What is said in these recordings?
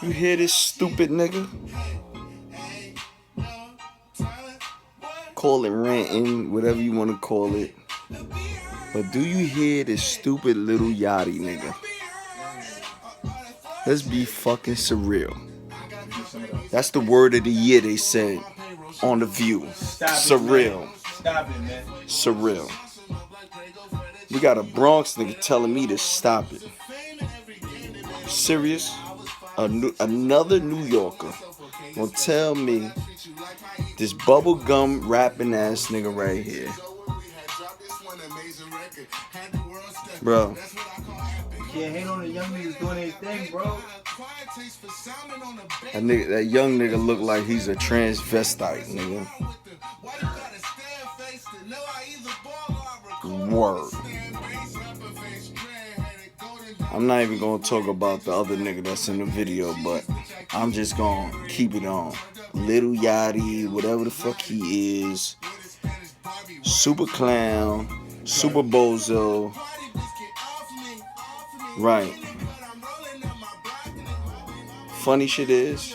You hear this stupid nigga? Call it ranting, whatever you want to call it. But do you hear this stupid Lil Yachty nigga? Let's be fucking surreal. That's the word of the year, they said on The View. Surreal. Stop it, man. Surreal. We got a Bronx nigga telling me to stop it. Serious? Another New Yorker gonna tell me this bubblegum rapping ass nigga right here. Bro. Can't hate on the young niggas doing their thing, bro. That young nigga look like he's a transvestite, nigga. Word. I'm not even gonna talk about the other nigga that's in the video, but I'm just gonna keep it on. Lil Yachty, whatever the fuck he is. Super clown. Super bozo. Right. Funny shit is,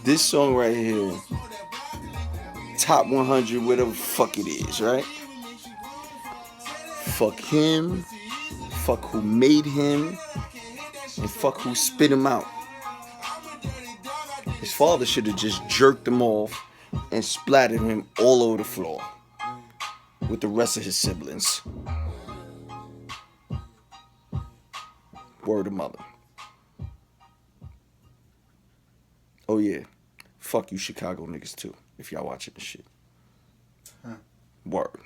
this song right here, top 100, whatever the fuck it is, right? Fuck him, fuck who made him, and fuck who spit him out. His father should have just jerked him off and splattered him all over the floor with the rest of his siblings. Word of mother. Oh yeah, fuck you Chicago niggas too, if y'all watching this shit. Word.